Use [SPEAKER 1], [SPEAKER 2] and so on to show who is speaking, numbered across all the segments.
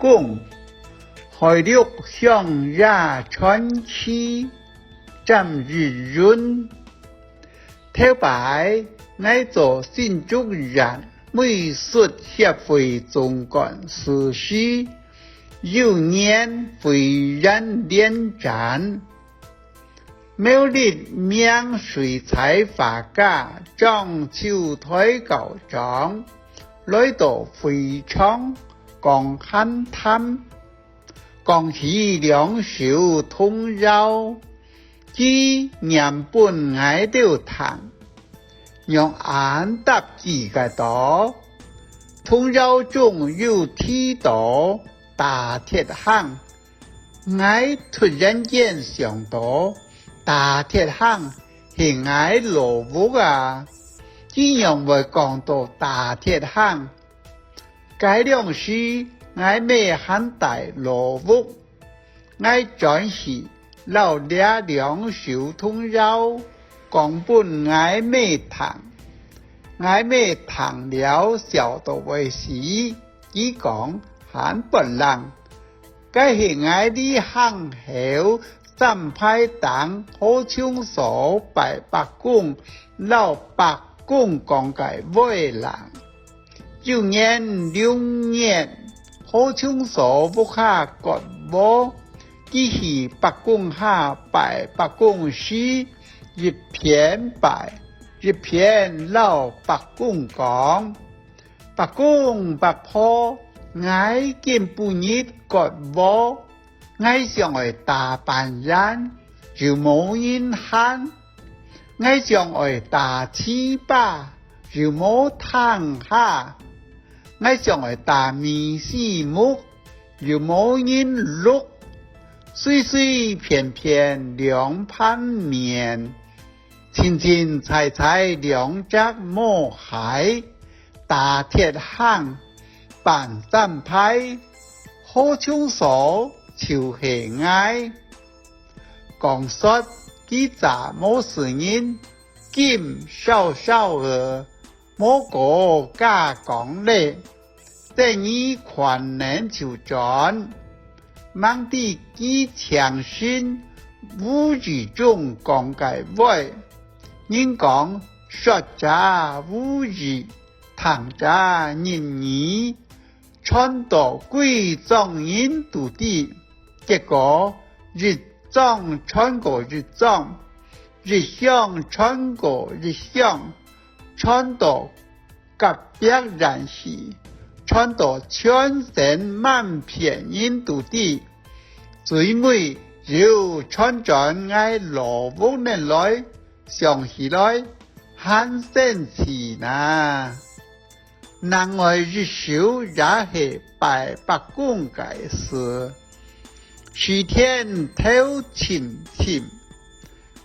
[SPEAKER 1] 公，海陆向亚传奇，占日润。頭擺我做新竹人美術協會總幹事時，6年會員聯展，苗栗名水彩畫家張秋台校長來到會場講閒談，講起兩首童謠，及原本愛聊談，用安答幾個多。童謠中有提到大鐵行，我突然間想到大鐵行係我羅屋啊，怎樣會講到大鐵行？該兩時我未喊大羅屋，我專是老爹兩首童謠，講本我未談。我未談了小到為時，只講喊本人。該係我啲行後三派黨好清楚白白公老白公講嘅為人。有年6年好清楚不下割我，只是白公下白白公時一片白。一片老白公講，白公白婆，我見不日割我，我想去大半人，就冇人喊；我想去大七巴，就冇躺下；我想去大面細目，就冇人錄。碎碎片片兩盤麵。清清彩彩兩隻毛蟹，大鐵行扮三派，好清楚就是愛。講說幾雜冇聲音，金少少的冇個假講咧，這你困難就轉，忙地幾強心，無語中講解話。人講說者無語，談者人語，傳到貴狀人肚底，結果日狀傳過日狀，日響傳過日響，傳到隔壁人士，傳到全城萬片人肚底，最尾又傳轉愛羅屋人來。想起來很神奇呐！難為日首也係白白公嘅事，時天頭青青，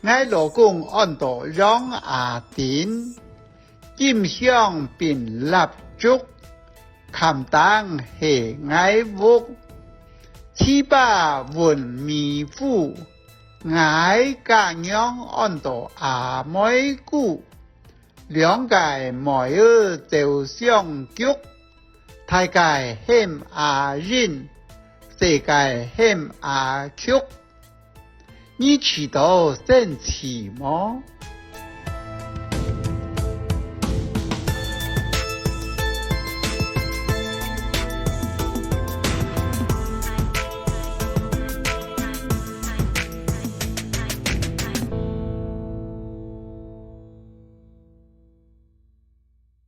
[SPEAKER 1] 我老公按到讓阿典，金香變蠟燭，冚當係愛屋，七八文迷糊。我家娘按到阿妹姑，兩個妹兒就相腳，大概欠阿人，世界欠阿曲。你知道神奇嗎？